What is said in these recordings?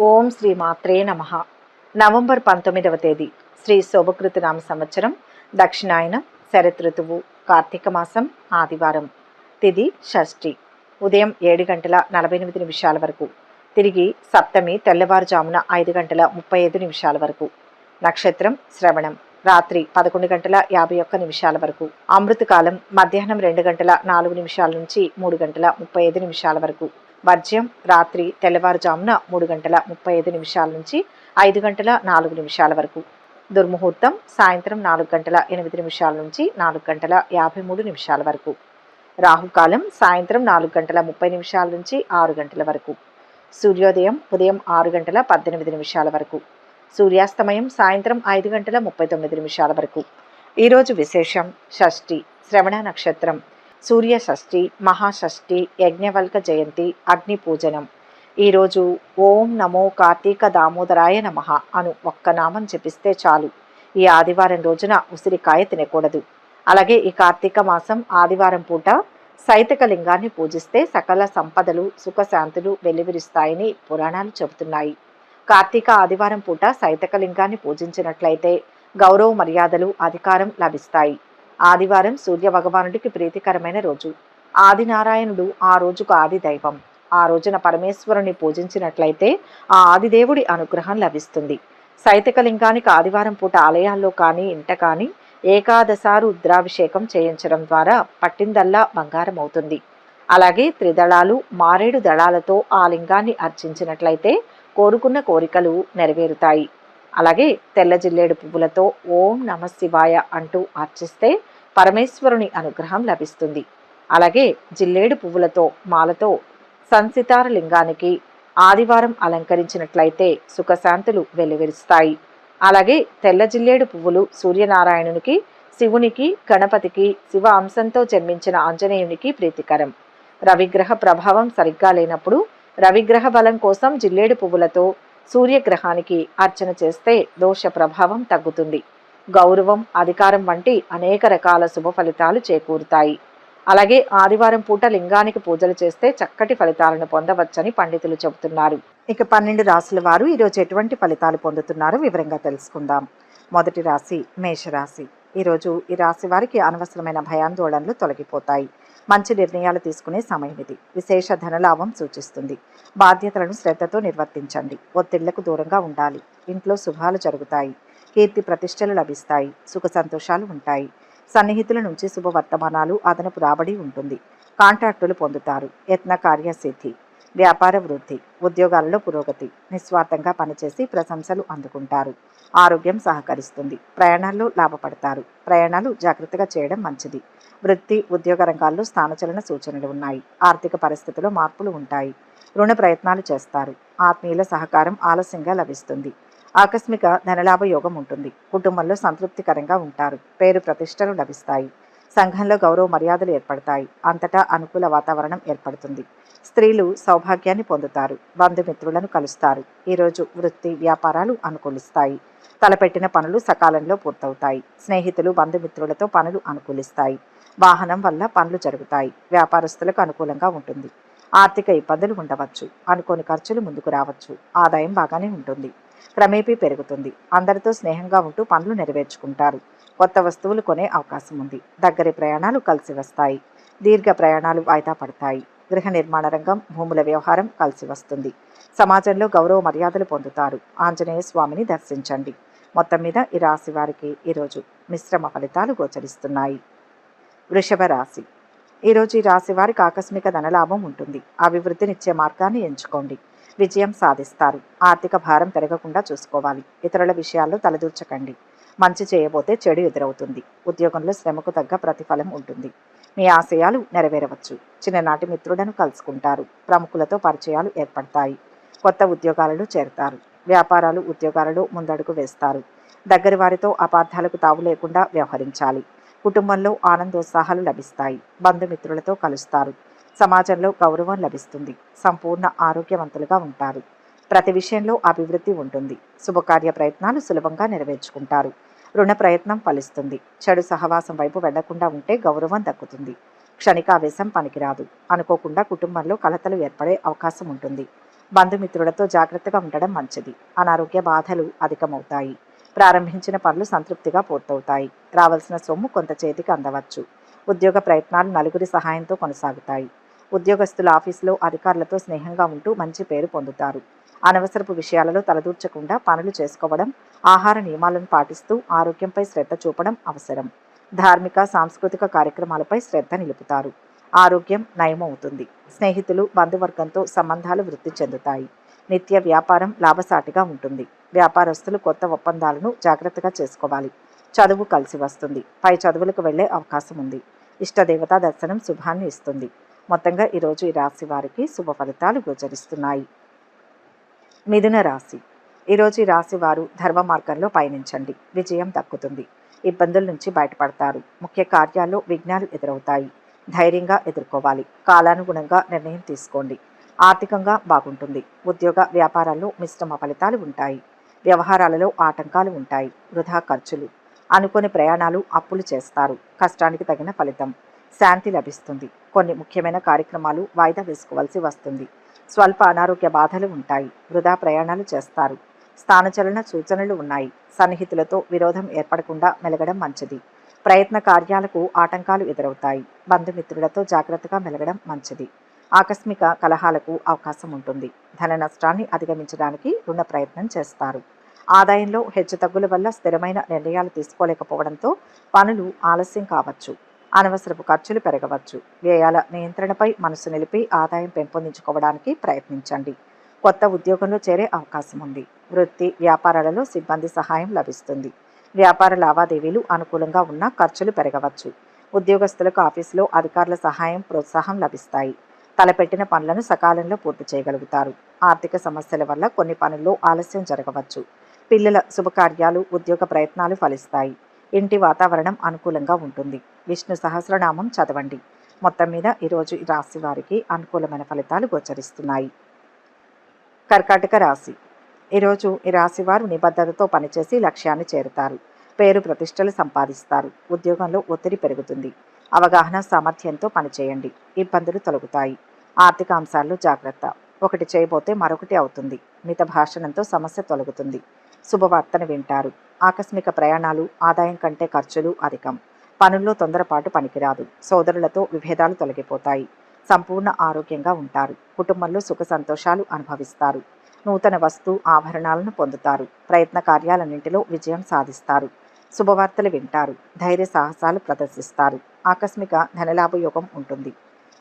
ఓం శ్రీ మాత్రే నమః. నవంబర్ 19వ తేదీ శ్రీ శోభకృత నామ సంవత్సరం, దక్షిణాయనం, శరతృతువు, కార్తీక మాసం, ఆదివారం. తిథి షష్ఠి. ఉదయం 7:48 వరకు. తిరిగి సప్తమి తెల్లవారుజామున 5:35 వరకు. నక్షత్రం శ్రవణం. రాత్రి 11:51 వరకు. అమృతకాలం మధ్యాహ్నం 2:04 నుంచి 3:35 వరకు. వర్జ్యం రాత్రి తెల్లవారుజామున 3:35 నుంచి 5:04 వరకు. దుర్ముహూర్తం సాయంత్రం 4:08 నుంచి 4:53 వరకు. రాహుకాలం సాయంత్రం 4:30 నుంచి 6 గంటల వరకు. సూర్యోదయం ఉదయం 6:18 వరకు. సూర్యాస్తమయం సాయంత్రం 5:39 వరకు. ఈరోజు విశేషం షష్ఠి, శ్రవణ నక్షత్రం, సూర్య షష్ఠి, మహాషష్ఠి, యజ్ఞవల్క జయంతి, అగ్ని పూజనం. ఈరోజు ఓం నమో కార్తీక దామోదరాయ నమః అను ఒక్క నామం జపిస్తే చాలు. ఈ ఆదివారం రోజున ఉసిరికాయ తినకూడదు. అలాగే ఈ కార్తీక మాసం ఆదివారం పూట సైతక లింగాన్ని పూజిస్తే సకల సంపదలు, సుఖశాంతులు వెల్లివిరుస్తాయని పురాణాలు చెబుతున్నాయి. కార్తీక ఆదివారం పూట సైతక లింగాన్ని పూజించినట్లయితే గౌరవ మర్యాదలు, అధికారం లభిస్తాయి. ఆదివారం సూర్య భగవానుడికి ప్రీతికరమైన రోజు. ఆదినారాయణుడు ఆ రోజుకు ఆది దైవం. ఆ రోజున పరమేశ్వరుని పూజించినట్లయితే ఆ ఆదిదేవుడి అనుగ్రహం లభిస్తుంది. సైతక లింగానికి ఆదివారం పూట ఆలయాల్లో కానీ ఇంట కానీ ఏకాదశారు రుద్రాభిషేకం చేయించడం ద్వారా పట్టిందల్లా బంగారం అవుతుంది. అలాగే త్రిదళాలు, మారేడు దళాలతో ఆ లింగాన్ని అర్చించినట్లయితే కోరుకున్న కోరికలు నెరవేరుతాయి. అలాగే తెల్ల జిల్లేడు పువ్వులతో ఓం నమ శివాయ అంటూ అర్చిస్తే పరమేశ్వరుని అనుగ్రహం లభిస్తుంది. అలాగే జిల్లేడు పువ్వులతో మాలతో సంసితార లింగానికి ఆదివారం అలంకరించినట్లయితే సుఖశాంతులు వెల్లివిరుస్తాయి. అలాగే తెల్ల జిల్లేడు పువ్వులు సూర్యనారాయణునికి, శివునికి, గణపతికి, శివ అంశంతో జన్మించిన ఆంజనేయునికి ప్రీతికరం. రవిగ్రహ ప్రభావం సరిగ్గా లేనప్పుడు రవిగ్రహ బలం కోసం జిల్లేడు పువ్వులతో సూర్యగ్రహానికి అర్చన చేస్తే దోష ప్రభావం తగ్గుతుంది. గౌరవం, అధికారం వంటి అనేక రకాల శుభ ఫలితాలు చేకూరుతాయి. అలాగే ఆదివారం పూట లింగానికి పూజలు చేస్తే చక్కటి ఫలితాలను పొందవచ్చని పండితులు చెబుతున్నారు. ఇక 12 రాశుల వారు ఈరోజు ఎటువంటి ఫలితాలు పొందుతున్నారో వివరంగా తెలుసుకుందాం. మొదటి రాశి మేషరాశి. ఈరోజు ఈ రాశి వారికి అనవసరమైన భయాందోళనలు తొలగిపోతాయి. మంచి నిర్ణయాలు తీసుకునే సమయం ఇది. విశేష ధనలాభం సూచిస్తుంది. బాధ్యతలను శ్రద్ధతో నిర్వర్తించండి. ఒత్తిళ్లకు దూరంగా ఉండాలి. ఇంట్లో శుభాలు జరుగుతాయి. కీర్తి ప్రతిష్టలు లభిస్తాయి. సుఖ సంతోషాలు ఉంటాయి. సన్నిహితుల నుంచి శుభవర్తమానాలు, అదనపు రాబడి ఉంటుంది. కాంట్రాక్టులు పొందుతారు. యత్న కార్యసిద్ధి. వ్యాపార వృద్ధి. ఉద్యోగాలలో పురోగతి. నిస్వార్థంగా పనిచేసి ప్రశంసలు అందుకుంటారు. ఆరోగ్యం సహకరిస్తుంది. ప్రయాణాల్లో లాభపడతారు. ప్రయాణాలు జాగ్రత్తగా చేయడం మంచిది. వృత్తి, ఉద్యోగ రంగాల్లో స్థానచలన సూచనలు ఉన్నాయి. ఆర్థిక పరిస్థితిలో మార్పులు ఉంటాయి. రుణ ప్రయత్నాలు చేస్తారు. ఆత్మీయుల సహకారం ఆలస్యంగా లభిస్తుంది. ఆకస్మిక ధనలాభ యోగం ఉంటుంది. కుటుంబంలో సంతృప్తికరంగా ఉంటారు. పేరు ప్రతిష్టలు లభిస్తాయి. సంఘంలో గౌరవ మర్యాదలు ఏర్పడతాయి. అంతటా అనుకూల వాతావరణం ఏర్పడుతుంది. స్త్రీలు సౌభాగ్యాన్ని పొందుతారు. బంధుమిత్రులను కలుస్తారు. ఈరోజు వృత్తి, వ్యాపారాలు అనుకూలిస్తాయి. తలపెట్టిన పనులు సకాలంలో పూర్తవుతాయి. స్నేహితులు, బంధుమిత్రులతో పనులు అనుకూలిస్తాయి. వాహనం వల్ల పనులు జరుగుతాయి. వ్యాపారస్తులకు అనుకూలంగా ఉంటుంది. ఆర్థిక ఇబ్బందులు ఉండవచ్చు. అనుకోని ఖర్చులు ముందుకు రావచ్చు. ఆదాయం బాగానే ఉంటుంది. క్రమేపీ పెరుగుతుంది. అందరితో స్నేహంగా ఉంటూ పనులు నెరవేర్చుకుంటారు. కొత్త వస్తువులు కొనే అవకాశం ఉంది. దగ్గరి ప్రయాణాలు కలిసి వస్తాయి. దీర్ఘ ప్రయాణాలు వాయిదా పడతాయి. గృహ నిర్మాణ రంగం, భూముల వ్యవహారం కలిసి వస్తుంది. సమాజంలో గౌరవ మర్యాదలు పొందుతారు. ఆంజనేయ స్వామిని దర్శించండి. మొత్తం మీద ఈ రాశి వారికి ఈరోజు మిశ్రమ ఫలితాలు గోచరిస్తున్నాయి. వృషభ రాశి. ఈరోజు ఈ రాశి వారికి ఆకస్మిక ధనలాభం ఉంటుంది. అభివృద్ధినిచ్చే మార్గాన్ని ఎంచుకోండి. విజయం సాధిస్తారు. ఆర్థిక భారం పెరగకుండా చూసుకోవాలి. ఇతరుల విషయాల్లో తలదూర్చకండి. మంచి చేయబోతే చెడు ఎదురవుతుంది. ఉద్యోగంలో శ్రమకు తగ్గ ప్రతిఫలం ఉంటుంది. మీ ఆశయాలు నెరవేరవచ్చు. చిన్ననాటి మిత్రులను కలుసుకుంటారు. ప్రముఖులతో పరిచయాలు ఏర్పడతాయి. కొత్త ఉద్యోగాలలో చేరతారు. వ్యాపారాలు, ఉద్యోగాలలో ముందడుగు వేస్తారు. దగ్గరి వారితో అపార్థాలకు తావు లేకుండా వ్యవహరించాలి. కుటుంబంలో ఆనందోత్సాహాలు లభిస్తాయి. బంధుమిత్రులతో కలుస్తారు. సమాజంలో గౌరవం లభిస్తుంది. సంపూర్ణ ఆరోగ్యవంతులుగా ఉంటారు. ప్రతి విషయంలో అభివృద్ధి ఉంటుంది. శుభకార్య ప్రయత్నాలు సులభంగా నెరవేర్చుకుంటారు. రుణ ప్రయత్నం ఫలిస్తుంది. చెడు సహవాసం వైపు వెళ్లకుండా ఉంటే గౌరవం దక్కుతుంది. క్షణికావేశం పనికిరాదు. అనుకోకుండా కుటుంబంలో కలతలు ఏర్పడే అవకాశం ఉంటుంది. బంధుమిత్రులతో జాగ్రత్తగా ఉండడం మంచిది. అనారోగ్య బాధలు అధికమవుతాయి. ప్రారంభించిన పనులు సంతృప్తిగా పూర్తవుతాయి. రావాల్సిన సొమ్ము కొంత చేతికి అందవచ్చు. ఉద్యోగ ప్రయత్నాలు నలుగురి సహాయంతో కొనసాగుతాయి. ఉద్యోగస్తులు ఆఫీసులో అధికారులతో స్నేహంగా ఉంటూ మంచి పేరు పొందుతారు. అనవసరపు విషయాలలో తలదూర్చకుండా పనులు చేసుకోవడం, ఆహార నియమాలను పాటిస్తూ ఆరోగ్యంపై శ్రద్ధ చూపడం అవసరం. ధార్మిక, సాంస్కృతిక కార్యక్రమాలపై శ్రద్ధ నిలుపుతారు. ఆరోగ్యం నయమవుతుంది. స్నేహితులు, బంధువర్గంతో సంబంధాలు వృద్ధి చెందుతాయి. నిత్య వ్యాపారం లాభసాటిగా ఉంటుంది. వ్యాపారస్తులు కొత్త ఒప్పందాలను జాగ్రత్తగా చేసుకోవాలి. చదువు కలిసి వస్తుంది. పై చదువులకు వెళ్లే అవకాశం ఉంది. ఇష్టదేవతా దర్శనం శుభాన్ని ఇస్తుంది. మొత్తంగా ఈరోజు ఈ రాశి వారికి శుభ ఫలితాలు గోచరిస్తున్నాయి. మిథున రాశి. ఈరోజు ఈ రాశి వారు ధర్మ మార్గంలో పయనించండి. విజయం దక్కుతుంది. ఇబ్బందుల నుంచి బయటపడతారు. ముఖ్య కార్యాల్లో విఘ్నాలు ఎదురవుతాయి. ధైర్యంగా ఎదుర్కోవాలి. కాలానుగుణంగా నిర్ణయం తీసుకోండి. ఆర్థికంగా బాగుంటుంది. ఉద్యోగ వ్యాపారాల్లో మిశ్రమ ఫలితాలు ఉంటాయి. వ్యవహారాలలో ఆటంకాలు ఉంటాయి. వృధా ఖర్చులు. అనుకోని ప్రయాణాలు, అప్పులు చేస్తారు. కష్టానికి తగిన ఫలితం. శాంతి లభిస్తుంది. కొన్ని ముఖ్యమైన కార్యక్రమాలు వాయిదా వేసుకోవాల్సి వస్తుంది. స్వల్ప అనారోగ్య బాధలు ఉంటాయి. వృధా ప్రయాణాలు చేస్తారు. స్థానచలన సూచనలు ఉన్నాయి. సన్నిహితులతో విరోధం ఏర్పడకుండా మెలగడం మంచిది. ప్రయత్న కార్యాలకు ఆటంకాలు ఎదురవుతాయి. బంధుమిత్రులతో జాగ్రత్తగా మెలగడం మంచిది. ఆకస్మిక కలహాలకు అవకాశం ఉంటుంది. ధన నష్టాన్ని అధిగమించడానికి రుణ ప్రయత్నం చేస్తారు. ఆదాయంలో హెచ్చుతగ్గుల వల్ల స్థిరమైన నిర్ణయాలు తీసుకోలేకపోవడంతో పనులు ఆలస్యం కావచ్చు. అనవసరపు ఖర్చులు పెరగవచ్చు. వ్యయాల నియంత్రణపై మనసు నిలిపి ఆదాయం పెంపొందించుకోవడానికి ప్రయత్నించండి. కొత్త ఉద్యోగంలో చేరే అవకాశం ఉంది. వృత్తి వ్యాపారాలలో సిబ్బంది సహాయం లభిస్తుంది. వ్యాపార లావాదేవీలు అనుకూలంగా ఉన్నా ఖర్చులు పెరగవచ్చు. ఉద్యోగస్తులకు ఆఫీసులో అధికారుల సహాయం, ప్రోత్సాహం లభిస్తాయి. తలపెట్టిన పనులను సకాలంలో పూర్తి చేయగలుగుతారు. ఆర్థిక సమస్యల వల్ల కొన్ని పనుల్లో ఆలస్యం జరగవచ్చు. పిల్లల శుభకార్యాలు, ఉద్యోగ ప్రయత్నాలు ఫలిస్తాయి. ఇంటి వాతావరణం అనుకూలంగా ఉంటుంది. విష్ణు సహస్రనామం చదవండి. మొత్తం మీద ఈరోజు ఈ రాశి వారికి అనుకూలమైన ఫలితాలు గోచరిస్తున్నాయి. కర్కాటక రాశి. ఈరోజు ఈ రాశి వారు నిబద్ధతతో పనిచేసి లక్ష్యాన్ని చేరుతారు. పేరు ప్రతిష్టలు సంపాదిస్తారు. ఉద్యోగంలో ఒత్తిడి పెరుగుతుంది. అవగాహన సామర్థ్యంతో పనిచేయండి. ఇబ్బందులు తొలగుతాయి. ఆర్థిక అంశాల్లో జాగ్రత్త. ఒకటి చేయబోతే మరొకటి అవుతుంది. మిత భాషణంతో సమస్య తొలగుతుంది. శుభవార్తను వింటారు. ఆకస్మిక ప్రయాణాలు, ఆదాయం కంటే ఖర్చులు అధికం. పనుల్లో తొందరపాటు పనికిరాదు. సోదరులతో విభేదాలు తొలగిపోతాయి. సంపూర్ణ ఆరోగ్యంగా ఉంటారు. కుటుంబంలో సుఖ సంతోషాలు అనుభవిస్తారు. నూతన వస్తు ఆభరణాలను పొందుతారు. ప్రయత్న కార్యాలన్నింటిలో విజయం సాధిస్తారు. శుభవార్తలు వింటారు. ధైర్య సాహసాలు ప్రదర్శిస్తారు. ఆకస్మిక ధనలాభ యోగం ఉంటుంది.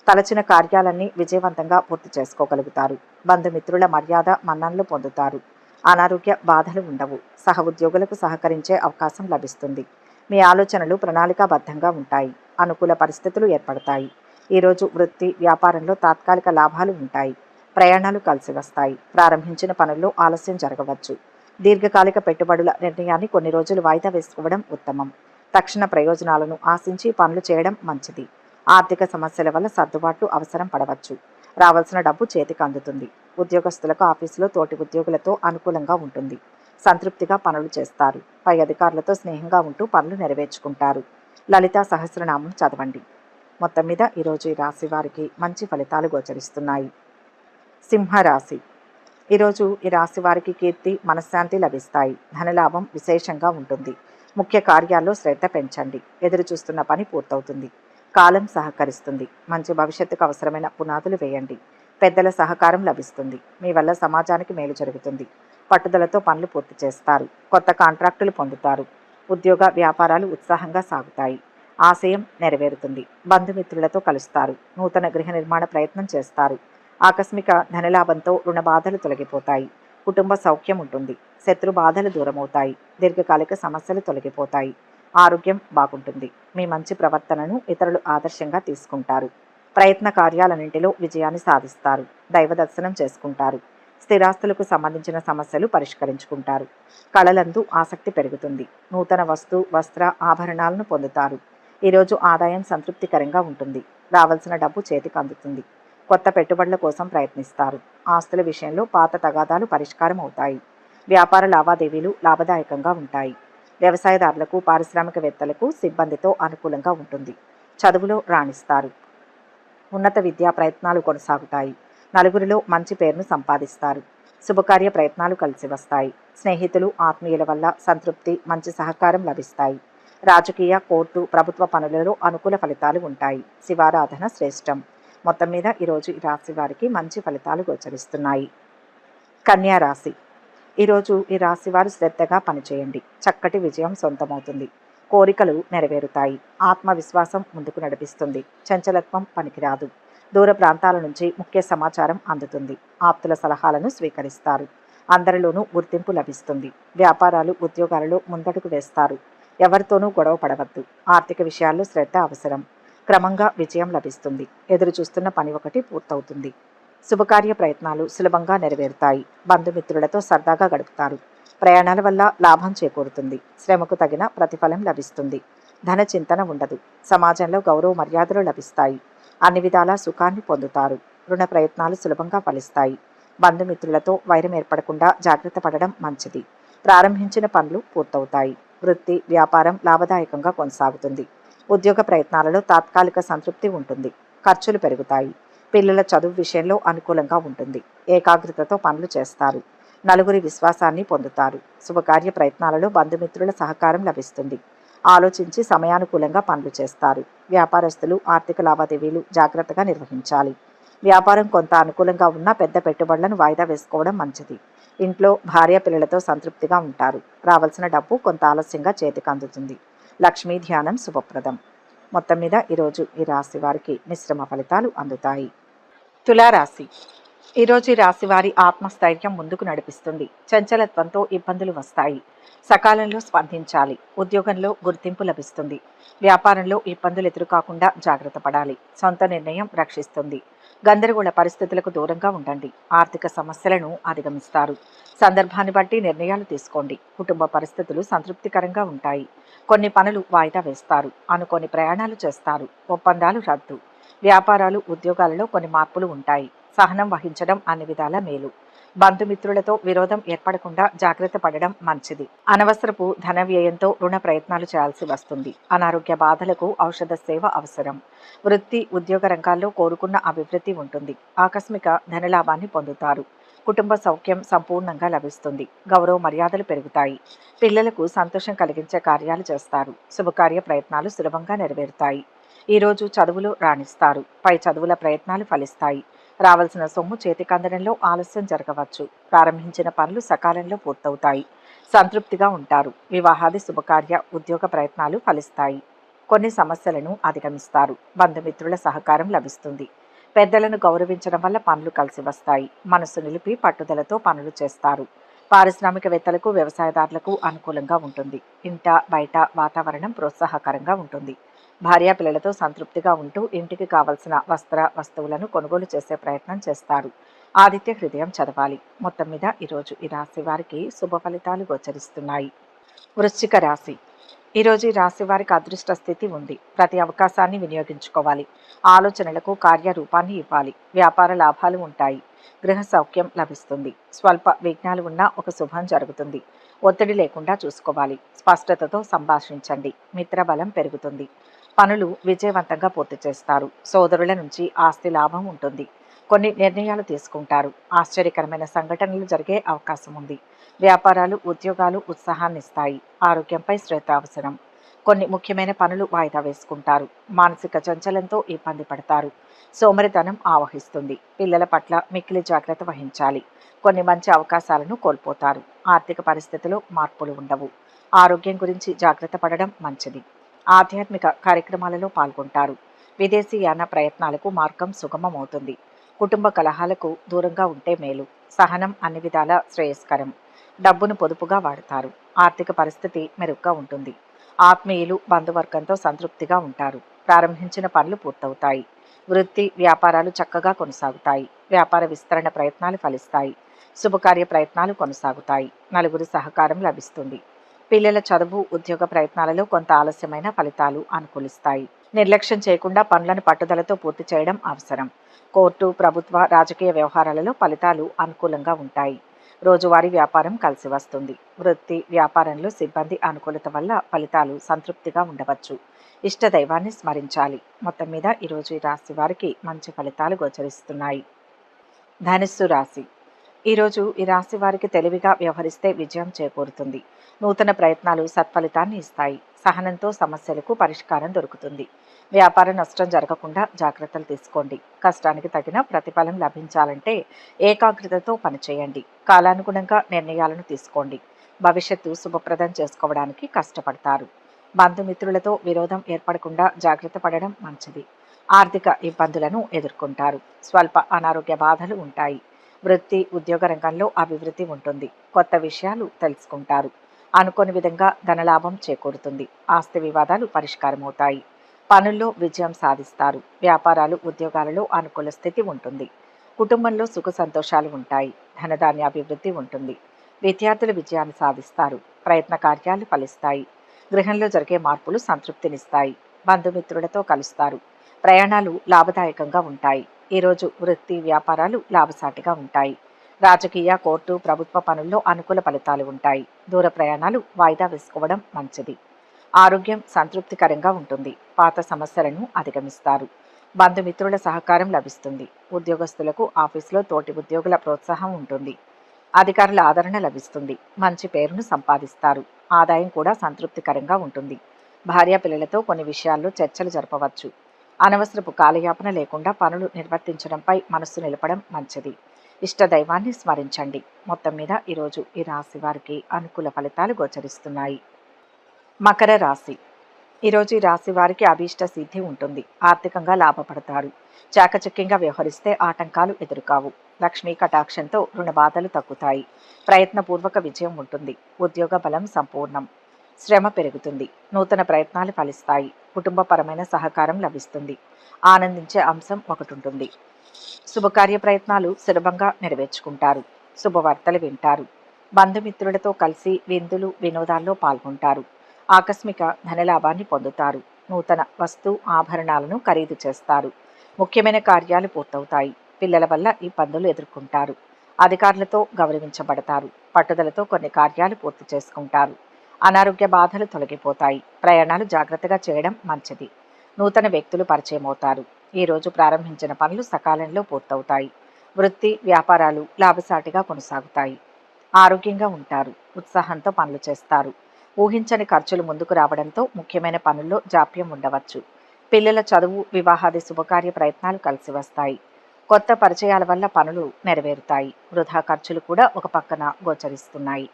తలచిన కార్యాలన్నీ విజయవంతంగా పూర్తి చేసుకోగలుగుతారు. బంధుమిత్రుల మర్యాద మన్ననలు పొందుతారు. అనారోగ్య బాధలు ఉండవు. సహ ఉద్యోగులకు సహకరించే అవకాశం లభిస్తుంది. మీ ఆలోచనలు ప్రణాళికాబద్ధంగా ఉంటాయి. అనుకూల పరిస్థితులు ఏర్పడతాయి. ఈరోజు వృత్తి వ్యాపారంలో తాత్కాలిక లాభాలు ఉంటాయి. ప్రయాణాలు కలిసి వస్తాయి. ప్రారంభించిన పనుల్లో ఆలస్యం జరగవచ్చు. దీర్ఘకాలిక పెట్టుబడుల నిర్ణయాన్ని కొన్ని రోజులు వాయిదా వేసుకోవడం ఉత్తమం. తక్షణ ప్రయోజనాలను ఆశించి పనులు చేయడం మంచిది. ఆర్థిక సమస్యల వల్ల సర్దుబాట్లు అవసరం పడవచ్చు. రావాల్సిన డబ్బు చేతికి అందుతుంది. ఉద్యోగస్తులకు ఆఫీసులో తోటి ఉద్యోగులతో అనుకూలంగా ఉంటుంది. సంతృప్తిగా పనులు చేస్తారు. పై అధికారులతో స్నేహంగా ఉంటూ పనులు నెరవేర్చుకుంటారు. లలితా సహస్రనామం చదవండి. మొత్తం మీద ఈరోజు ఈ రాశి వారికి మంచి ఫలితాలు గోచరిస్తున్నాయి. సింహరాశి. ఈరోజు ఈ రాశి వారికి కీర్తి, మనశ్శాంతి లభిస్తాయి. ధనలాభం విశేషంగా ఉంటుంది. ముఖ్య కార్యాల్లో శ్రద్ధ పెంచండి. ఎదురు చూస్తున్న పని పూర్తవుతుంది. కాలం సహకరిస్తుంది. మంచి భవిష్యత్తుకు అవసరమైన పునాదులు వేయండి. పెద్దల సహకారం లభిస్తుంది. మీ వల్ల సమాజానికి మేలు జరుగుతుంది. పట్టుదలతో పనులు పూర్తి చేస్తారు. కొత్త కాంట్రాక్టులు పొందుతారు. ఉద్యోగ వ్యాపారాలు ఉత్సాహంగా సాగుతాయి. ఆశయం నెరవేరుతుంది. బంధుమిత్రులతో కలుస్తారు. నూతన గృహ నిర్మాణ ప్రయత్నం చేస్తారు. ఆకస్మిక ధనలాభంతో రుణ బాధలు తొలగిపోతాయి. కుటుంబ సౌఖ్యం ఉంటుంది. శత్రు బాధలు దూరమవుతాయి. దీర్ఘకాలిక సమస్యలు తొలగిపోతాయి. ఆరోగ్యం బాగుంటుంది. మీ మంచి ప్రవర్తనను ఇతరులు ఆదర్శంగా తీసుకుంటారు. ప్రయత్న కార్యాలన్నింటిలో విజయాన్ని సాధిస్తారు. దైవ దర్శనం చేసుకుంటారు. స్థిరాస్తులకు సంబంధించిన సమస్యలు పరిష్కరించుకుంటారు. కళలందు ఆసక్తి పెరుగుతుంది. నూతన వస్త్ర ఆభరణాలను పొందుతారు. ఈరోజు ఆదాయం సంతృప్తికరంగా ఉంటుంది. రావాల్సిన డబ్బు చేతికి అందుతుంది. కొత్త పెట్టుబడుల కోసం ప్రయత్నిస్తారు. ఆస్తుల విషయంలో పాత తగాదాలు పరిష్కారం అవుతాయి. వ్యాపార లావాదేవీలు లాభదాయకంగా ఉంటాయి. వ్యవసాయదారులకు, పారిశ్రామికవేత్తలకు సిబ్బందితో అనుకూలంగా ఉంటుంది. చదువులో రాణిస్తారు. ఉన్నత విద్యా ప్రయత్నాలు కొనసాగుతాయి. నలుగురిలో మంచి పేరును సంపాదిస్తారు. శుభకార్య ప్రయత్నాలు కలిసి వస్తాయి. స్నేహితులు ఆత్మీయుల వల్ల సంతృప్తి, మంచి సహకారం లభిస్తాయి. రాజకీయ, కోర్టు, ప్రభుత్వ పనులలో అనుకూల ఫలితాలు ఉంటాయి. శివారాధన శ్రేష్టం. మొత్తం మీద ఈరోజు ఈ రాశి వారికి మంచి ఫలితాలు గోచరిస్తున్నాయి. కన్యా రాశి. ఈరోజు ఈ రాశి వారు శ్రద్ధగా పనిచేయండి. చక్కటి విజయం సొంతమవుతుంది. కోరికలు నెరవేరుతాయి. ఆత్మవిశ్వాసం ముందుకు నడిపిస్తుంది. చంచలత్వం పనికిరాదు. దూర ప్రాంతాల నుంచి ముఖ్య సమాచారం అందుతుంది. ఆప్తుల సలహాలను స్వీకరిస్తారు. అందరిలోనూ గుర్తింపు లభిస్తుంది. వ్యాపారాలు, ఉద్యోగాలలో ముందడుగు వేస్తారు. ఎవరితోనూ గొడవ పడవద్దు. ఆర్థిక విషయాల్లో శ్రద్ధ అవసరం. క్రమంగా విజయం లభిస్తుంది. ఎదురు చూస్తున్న పని ఒకటి పూర్తవుతుంది. శుభకార్య ప్రయత్నాలు సులభంగా నెరవేరుతాయి. బంధుమిత్రులతో సరదాగా గడుపుతారు. ప్రయాణాల వల్ల లాభం చేకూరుతుంది. శ్రమకు తగిన ప్రతిఫలం లభిస్తుంది. ధన చింతన ఉండదు. సమాజంలో గౌరవ మర్యాదలు లభిస్తాయి. అన్ని విధాలా సుఖాన్ని పొందుతారు. రుణ ప్రయత్నాలు సులభంగా ఫలిస్తాయి. బంధుమిత్రులతో వైరం ఏర్పడకుండా జాగ్రత్త పడడం మంచిది. ప్రారంభించిన పనులు పూర్తవుతాయి. వృత్తి, వ్యాపారం లాభదాయకంగా కొనసాగుతుంది. ఉద్యోగ ప్రయత్నాలలో తాత్కాలిక సంతృప్తి ఉంటుంది. ఖర్చులు పెరుగుతాయి. పిల్లల చదువు విషయంలో అనుకూలంగా ఉంటుంది. ఏకాగ్రతతో పనులు చేస్తారు. నలుగురి విశ్వాసాన్ని పొందుతారు. శుభకార్య ప్రయత్నాలలో బంధుమిత్రుల సహకారం లభిస్తుంది. ఆలోచించి సమయానుకూలంగా పనులు చేస్తారు. వ్యాపారస్తులు ఆర్థిక లావాదేవీలు జాగ్రత్తగా నిర్వహించాలి. వ్యాపారం కొంత అనుకూలంగా ఉన్నా పెద్ద పెట్టుబడులను వాయిదా వేసుకోవడం మంచిది. ఇంట్లో భార్య పిల్లలతో సంతృప్తిగా ఉంటారు. రావాల్సిన డబ్బు కొంత ఆలస్యంగా చేతికి అందుతుంది. లక్ష్మీ ధ్యానం శుభప్రదం. మొత్తం మీద ఈరోజు ఈ రాశి వారికి మిశ్రమ ఫలితాలు అందుతాయి. తులారాశి. ఈరోజు ఈ రాశి వారి ఆత్మస్థైర్యం ముందుకు నడిపిస్తుంది. చంచలత్వంతో ఇబ్బందులు వస్తాయి. సకాలంలో స్పందించాలి. ఉద్యోగంలో గుర్తింపు లభిస్తుంది. వ్యాపారంలో ఇబ్బందులు ఎదురుకాకుండా జాగ్రత్త పడాలి. సొంత నిర్ణయం రక్షిస్తుంది. గందరగోళ పరిస్థితులకు దూరంగా ఉండండి. ఆర్థిక సమస్యలను అధిగమిస్తారు. సందర్భాన్ని బట్టి నిర్ణయాలు తీసుకోండి. కుటుంబ పరిస్థితులు సంతృప్తికరంగా ఉంటాయి. కొన్ని పనులు వాయిదా వేస్తారు. అనుకోని ప్రయాణాలు చేస్తారు. ఒప్పందాలు రద్దు. వ్యాపారాలు, ఉద్యోగాలలో కొన్ని మార్పులు ఉంటాయి. సహనం వహించడం అన్ని విధాల మేలు. బంధుమిత్రులతో విరోధం ఏర్పడకుండా జాగ్రత్త పడడం మంచిది. అనవసరపు ధన వ్యయంతో రుణ ప్రయత్నాలు చేయాల్సి వస్తుంది. అనారోగ్య బాధలకు ఔషధ సేవ అవసరం. వృత్తి, ఉద్యోగ రంగాల్లో కోరుకున్న అభివృద్ధి ఉంటుంది. ఆకస్మిక ధనలాభాన్ని పొందుతారు. కుటుంబ సౌఖ్యం సంపూర్ణంగా లభిస్తుంది. గౌరవ మర్యాదలు పెరుగుతాయి. పిల్లలకు సంతోషం కలిగించే కార్యాలు చేస్తారు. శుభకార్య ప్రయత్నాలు సులభంగా నెరవేరుతాయి. ఈరోజు చదువులు రాణిస్తారు. పై చదువుల ప్రయత్నాలు ఫలిస్తాయి. రావాల్సిన సొమ్ము చేతికందడంలో ఆలస్యం జరగవచ్చు. ప్రారంభించిన పనులు సకాలంలో పూర్తవుతాయి. సంతృప్తిగా ఉంటారు. వివాహాది శుభకార్య, ఉద్యోగ ప్రయత్నాలు ఫలిస్తాయి. కొన్ని సమస్యలను అధిగమిస్తారు. బంధుమిత్రుల సహకారం లభిస్తుంది. పెద్దలను గౌరవించడం వల్ల పనులు కలిసి వస్తాయి. మనసు నిలిపి పట్టుదలతో పనులు చేస్తారు. పారిశ్రామికవేత్తలకు, వ్యవసాయదారులకు అనుకూలంగా ఉంటుంది. ఇంట బయట వాతావరణం ప్రోత్సాహకరంగా ఉంటుంది. భార్యా పిల్లలతో సంతృప్తిగా ఉంటూ ఇంటికి కావలసిన వస్తువులను కొనుగోలు చేసే ప్రయత్నం చేస్తారు. ఆదిత్య హృదయం చదవాలి. మొత్తం మీద ఈరోజు ఈ రాశి వారికి శుభ ఫలితాలు గోచరిస్తున్నాయి. వృశ్చిక రాశి. ఈరోజు ఈ రాశి వారికి అదృష్ట స్థితి ఉంది. ప్రతి అవకాశాన్ని వినియోగించుకోవాలి. ఆలోచనలకు కార్యరూపాన్ని ఇవ్వాలి. వ్యాపార లాభాలు ఉంటాయి. గృహ సౌఖ్యం లభిస్తుంది. స్వల్ప విఘ్నాలు ఉన్నా ఒక శుభం జరుగుతుంది. ఒత్తిడి లేకుండా చూసుకోవాలి. స్పష్టతతో సంభాషించండి. మిత్రబలం పెరుగుతుంది. పనులు విజయవంతంగా పూర్తి చేస్తారు. సోదరుల నుంచి ఆస్తి లాభం ఉంటుంది. కొన్ని నిర్ణయాలు తీసుకుంటారు. ఆశ్చర్యకరమైన సంఘటనలు జరిగే అవకాశం ఉంది. వ్యాపారాలు, ఉద్యోగాలు ఉత్సాహాన్నిస్తాయి. ఆరోగ్యంపై శ్రద్ధ అవసరం. కొన్ని ముఖ్యమైన పనులు వాయిదా వేసుకుంటారు. మానసిక చంచలంతో ఇబ్బంది పడతారు. సోమరితనం ఆవహిస్తుంది. పిల్లల పట్ల మిక్కిలి జాగ్రత్త వహించాలి. కొన్ని మంచి అవకాశాలను కోల్పోతారు. ఆర్థిక పరిస్థితిలో మార్పులు ఉండవు. ఆరోగ్యం గురించి జాగ్రత్త పడడం మంచిది. ఆధ్యాత్మిక కార్యక్రమాలలో పాల్గొంటారు. విదేశీయాన ప్రయత్నాలకు మార్గం సుగమమవుతుంది. కుటుంబ కలహాలకు దూరంగా ఉంటే మేలు. సహనం అన్ని విధాల శ్రేయస్కరం. డబ్బును పొదుపుగా వాడతారు. ఆర్థిక పరిస్థితి మెరుగ్గా ఉంటుంది. ఆత్మీయులు, బంధువర్గంతో సంతృప్తిగా ఉంటారు. ప్రారంభించిన పనులు పూర్తవుతాయి. వృత్తి, వ్యాపారాలు చక్కగా కొనసాగుతాయి. వ్యాపార విస్తరణ ప్రయత్నాలు ఫలిస్తాయి. శుభకార్య ప్రయత్నాలు కొనసాగుతాయి. నలుగురి సహకారం లభిస్తుంది. పిల్లల చదువు, ఉద్యోగ ప్రయత్నాలలో కొంత ఆలస్యమైన ఫలితాలు అనుకూలిస్తాయి. నిర్లక్ష్యం చేయకుండా పనులను పట్టుదలతో పూర్తి చేయడం అవసరం. కోర్టు, ప్రభుత్వ, రాజకీయ వ్యవహారాలలో ఫలితాలు అనుకూలంగా ఉంటాయి. రోజువారీ వ్యాపారం కలిసి వస్తుంది. వృత్తి, వ్యాపారంలో సిబ్బంది అనుకూలత వల్ల ఫలితాలు సంతృప్తిగా ఉండవచ్చు. ఇష్ట దైవాన్ని స్మరించాలి. మొత్తం మీద ఈరోజు ఈ రాశి వారికి మంచి ఫలితాలు గోచరిస్తున్నాయి. ధనుస్సు రాశి. ఈరోజు ఈ రాశి వారికి తెలివిగా వ్యవహరిస్తే విజయం చేకూరుతుంది. నూతన ప్రయత్నాలు సత్ఫలితాన్ని ఇస్తాయి. సహనంతో సమస్యలకు పరిష్కారం దొరుకుతుంది. వ్యాపార నష్టం జరగకుండా జాగ్రత్తలు తీసుకోండి. కష్టానికి తగిన ప్రతిఫలం లభించాలంటే ఏకాగ్రతతో పనిచేయండి. కాలానుగుణంగా నిర్ణయాలను తీసుకోండి. భవిష్యత్తు శుభప్రదం చేసుకోవడానికి కష్టపడతారు. బంధుమిత్రులతో విరోధం ఏర్పడకుండా జాగ్రత్త పడడం మంచిది. ఆర్థిక ఇబ్బందులను ఎదుర్కొంటారు. స్వల్ప అనారోగ్య బాధలు ఉంటాయి. వృత్తి ఉద్యోగ రంగంలో అభివృద్ధి ఉంటుంది. కొత్త విషయాలు తెలుసుకుంటారు. అనుకోని విధంగా ధనలాభం చేకూరుతుంది. ఆస్తి వివాదాలు పరిష్కారమవుతాయి. పనుల్లో విజయం సాధిస్తారు. వ్యాపారాలు ఉద్యోగాలలో అనుకూల స్థితి ఉంటుంది. కుటుంబంలో సుఖ సంతోషాలు ఉంటాయి. ధనధాన్య అభివృద్ధి ఉంటుంది. విద్యార్థులు విజయాన్ని సాధిస్తారు. ప్రయత్న కార్యాలు ఫలిస్తాయి. గృహంలో జరిగే మార్పులు సంతృప్తినిస్తాయి. బంధుమిత్రులతో కలుస్తారు. ప్రయాణాలు లాభదాయకంగా ఉంటాయి. ఈరోజు వృత్తి వ్యాపారాలు లాభసాటిగా ఉంటాయి. రాజకీయ కోర్టు ప్రభుత్వ పనుల్లో అనుకూల ఫలితాలు ఉంటాయి. దూర ప్రయాణాలు వాయిదా వేసుకోవడం మంచిది. ఆరోగ్యం సంతృప్తికరంగా ఉంటుంది. పాత సమస్యలను అధిగమిస్తారు. బంధుమిత్రుల సహకారం లభిస్తుంది. ఉద్యోగస్తులకు ఆఫీసులో తోటి ఉద్యోగుల ప్రోత్సాహం ఉంటుంది. అధికారుల ఆదరణ లభిస్తుంది. మంచి పేరును సంపాదిస్తారు. ఆదాయం కూడా సంతృప్తికరంగా ఉంటుంది. భార్య పిల్లలతో కొన్ని విషయాల్లో చర్చలు జరపవచ్చు. అనవసరపు కాలయాపన లేకుండా పనులు నిర్వర్తించడంపై మనస్సు నిలపడం మంచిది. ఇష్ట దైవాన్ని స్మరించండి. మొత్తం మీద ఈరోజు ఈ రాశి వారికి అనుకూల ఫలితాలు గోచరిస్తున్నాయి. మకర రాశి. ఈరోజు ఈ రాశి వారికి అభీష్ట సిద్ధి ఉంటుంది. ఆర్థికంగా లాభపడతారు. చాకచక్యంగా వ్యవహరిస్తే ఆటంకాలు ఎదురుకావు. లక్ష్మీ కటాక్షంతో రుణ బాధలు తగ్గుతాయి. ప్రయత్నపూర్వక విజయం ఉంటుంది. ఉద్యోగ బలం సంపూర్ణం. శ్రమ పెరుగుతుంది. నూతన ప్రయత్నాలు ఫలిస్తాయి. కుటుంబపరమైన సహకారం లభిస్తుంది. ఆనందించే అంశం ఒకటి ఉంటుంది. శుభకార్య ప్రయత్నాలు సులభంగా నెరవేర్చుకుంటారు. శుభవార్తలు వింటారు. బంధుమిత్రులతో కలిసి విందులు వినోదాల్లో పాల్గొంటారు. ఆకస్మిక ధనలాభాన్ని పొందుతారు. నూతన వస్తు ఆభరణాలను ఖరీదు చేస్తారు. ముఖ్యమైన కార్యాలు పూర్తవుతాయి. పిల్లల వల్ల ఇబ్బందులు ఎదుర్కొంటారు. అధికారులతో గౌరవించబడతారు. పట్టుదలతో కొన్ని కార్యాలు పూర్తి చేసుకుంటారు. అనారోగ్య బాధలు తొలగిపోతాయి. ప్రయాణాలు జాగ్రత్తగా చేయడం మంచిది. నూతన వ్యక్తులు పరిచయం అవుతారు. ఈరోజు ప్రారంభించిన పనులు సకాలంలో పూర్తవుతాయి. వృత్తి వ్యాపారాలు లాభసాటిగా కొనసాగుతాయి. ఆరోగ్యంగా ఉంటారు. ఉత్సాహంతో పనులు చేస్తారు. ఊహించని ఖర్చులు ముందుకు రావడంతో ముఖ్యమైన పనుల్లో జాప్యం ఉండవచ్చు. పిల్లల చదువు వివాహాది శుభకార్య ప్రయత్నాలు కలిసి వస్తాయి. కొత్త పరిచయాల వల్ల పనులు నెరవేరుతాయి. వృధా ఖర్చులు కూడా ఒక పక్కన గోచరిస్తున్నాయి.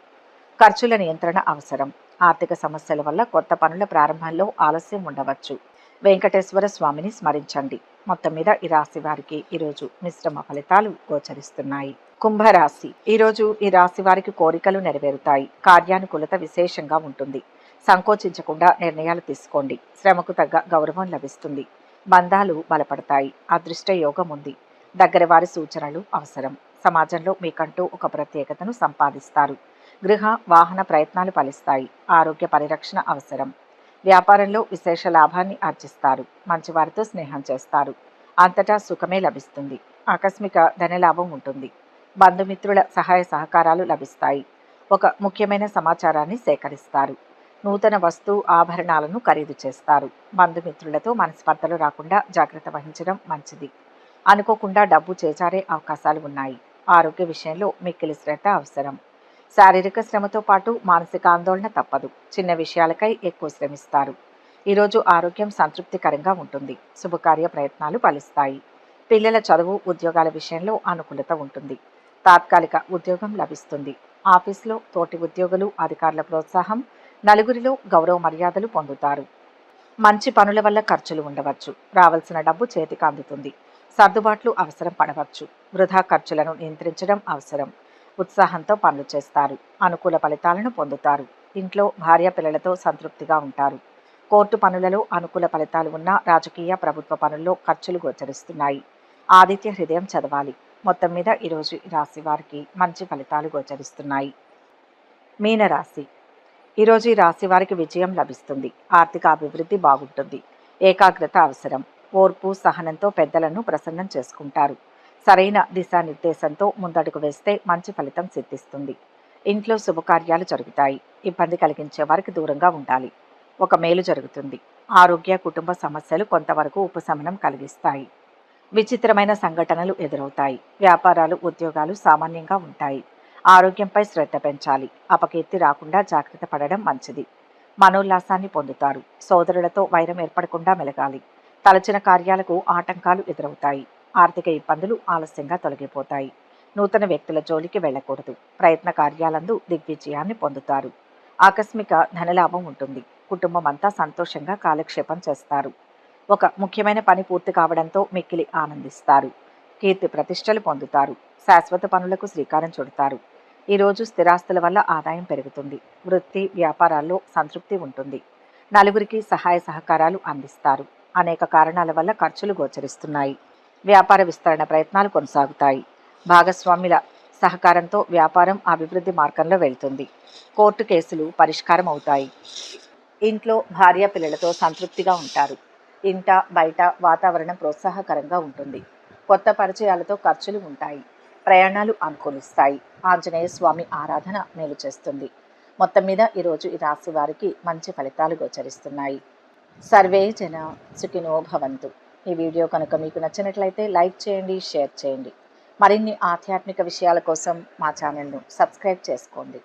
ఖర్చుల నియంత్రణ అవసరం. ఆర్థిక సమస్యల వల్ల కొత్త పనుల ప్రారంభంలో ఆలస్యం ఉండవచ్చు. వెంకటేశ్వర స్వామిని స్మరించండి. మొత్తం మీద ఈ రాశి వారికి ఈరోజు మిశ్రమ ఫలితాలు గోచరిస్తున్నాయి. కుంభరాశి. ఈరోజు ఈ రాశి వారికి కోరికలు నెరవేరుతాయి. కార్యానుకూలత విశేషంగా ఉంటుంది. సంకోచించకుండా నిర్ణయాలు తీసుకోండి. శ్రమకు తగ్గ గౌరవం లభిస్తుంది. బంధాలు బలపడతాయి. అదృష్ట యోగం ఉంది. దగ్గర వారి సూచనలు అవసరం. సమాజంలో మీకంటూ ఒక ప్రత్యేకతను సంపాదిస్తారు. గృహ వాహన ప్రయత్నాలు ఫలిస్తాయి. ఆరోగ్య పరిరక్షణ అవసరం. వ్యాపారంలో విశేష లాభాన్ని ఆర్జిస్తారు. మంచివారితో స్నేహం చేస్తారు. అంతటా సుఖమే లభిస్తుంది. ఆకస్మిక ధనలాభం ఉంటుంది. బంధుమిత్రుల సహాయ సహకారాలు లభిస్తాయి. ఒక ముఖ్యమైన సమాచారాన్ని సేకరిస్తారు. నూతన వస్తు ఆభరణాలను ఖరీదు చేస్తారు. బంధుమిత్రులతో మనస్పర్ధలు రాకుండా జాగ్రత్త వహించడం మంచిది. అనుకోకుండా డబ్బు చేజారే అవకాశాలు ఉన్నాయి. ఆరోగ్య విషయంలో మిక్కిలి శ్రద్ధ అవసరం. శారీరక శ్రమతో పాటు మానసిక ఆందోళన తప్పదు. చిన్న విషయాలకై ఎక్కువ శ్రమిస్తారు. ఈరోజు ఆరోగ్యం సంతృప్తికరంగా ఉంటుంది. శుభకార్య ప్రయత్నాలు ఫలిస్తాయి. పిల్లల చదువు ఉద్యోగాల విషయంలో అనుకూలత ఉంటుంది. తాత్కాలిక ఉద్యోగం లభిస్తుంది. ఆఫీసులో తోటి ఉద్యోగులు అధికారుల ప్రోత్సాహం, నలుగురిలో గౌరవ మర్యాదలు పొందుతారు. మంచి పనుల వల్ల ఖర్చులు ఉండవచ్చు. రావాల్సిన డబ్బు చేతికి అందుతుంది. సర్దుబాట్లు అవసరం పడవచ్చు. వృధా ఖర్చులను నియంత్రించడం అవసరం. ఉత్సాహంతో పనులు చేస్తారు. అనుకూల ఫలితాలను పొందుతారు. ఇంట్లో భార్య పిల్లలతో సంతృప్తిగా ఉంటారు. కోర్టు పనులలో అనుకూల ఫలితాలు ఉన్న రాజకీయ ప్రభుత్వ పనుల్లో ఖర్చులు గోచరిస్తున్నాయి. ఆదిత్య హృదయం చదవాలి. మొత్తం మీద ఈరోజు ఈ రాశి వారికి మంచి ఫలితాలు గోచరిస్తున్నాయి. మీనరాశి. ఈరోజు ఈ రాశి వారికి విజయం లభిస్తుంది. ఆర్థిక అభివృద్ధి బాగుంటుంది. ఏకాగ్రత అవసరం. ఓర్పు సహనంతో పెద్దలను ప్రసన్నం చేసుకుంటారు. సరైన దిశానిర్దేశంతో ముందడుగు వేస్తే మంచి ఫలితం సిద్ధిస్తుంది. ఇంట్లో శుభకార్యాలు జరుగుతాయి. ఇబ్బంది కలిగించే వారికి దూరంగా ఉండాలి. ఒక మేలు జరుగుతుంది. ఆరోగ్య కుటుంబ సమస్యలు కొంతవరకు ఉపశమనం కలిగిస్తాయి. విచిత్రమైన సంఘటనలు ఎదురవుతాయి. వ్యాపారాలు, ఉద్యోగాలు సామాన్యంగా ఉంటాయి. ఆరోగ్యంపై శ్రద్ధ పెంచాలి. అపకీర్తి రాకుండా జాగ్రత్త పడడం మంచిది. మనోల్లాసాన్ని పొందుతారు. సోదరులతో వైరం ఏర్పడకుండా మెలగాలి. తలచిన కార్యాలకు ఆటంకాలు ఎదురవుతాయి. ఆర్థిక ఇబ్బందులు ఆలస్యంగా తొలగిపోతాయి. నూతన వ్యక్తుల జోలికి వెళ్ళకూడదు. ప్రయత్న కార్యాలందు దిగ్విజయాన్ని పొందుతారు. ఆకస్మిక ధనలాభం ఉంటుంది. కుటుంబం అంతా సంతోషంగా కాలక్షేపం చేస్తారు. ఒక ముఖ్యమైన పని పూర్తి కావడంతో మిక్కిలి ఆనందిస్తారు. కీర్తి ప్రతిష్టలు పొందుతారు. శాశ్వత పనులకు శ్రీకారం చుడతారు. ఈరోజు స్థిరాస్తుల వల్ల ఆదాయం పెరుగుతుంది. వృత్తి వ్యాపారాల్లో సంతృప్తి ఉంటుంది. నలుగురికి సహాయ సహకారాలు అందిస్తారు. అనేక కారణాల వల్ల ఖర్చులు గోచరిస్తున్నాయి. వ్యాపార విస్తరణ ప్రయత్నాలు కొనసాగుతాయి. భాగస్వాముల సహకారంతో వ్యాపారం అభివృద్ధి మార్గంలో వెళ్తుంది. కోర్టు కేసులు పరిష్కారం అవుతాయి. ఇంట్లో భార్య పిల్లలతో సంతృప్తిగా ఉంటారు. ఇంట బయట వాతావరణం ప్రోత్సాహకరంగా ఉంటుంది. కొత్త పరిచయాలతో ఖర్చులు ఉంటాయి. ప్రయాణాలు అనుకూలిస్తాయి. ఆంజనేయ స్వామి ఆరాధన మేలు చేస్తుంది. మొత్తం మీద ఈరోజు ఈ రాశి వారికి మంచి ఫలితాలు గోచరిస్తున్నాయి. సర్వే జన సుఖినో భవంతు. ఈ వీడియో కనుక మీకు నచ్చినట్లయితే లైక్ చేయండి, షేర్ చేయండి. మరిన్ని ఆధ్యాత్మిక విషయాల కోసం మా ఛానల్ను సబ్స్క్రైబ్ చేసుకోండి.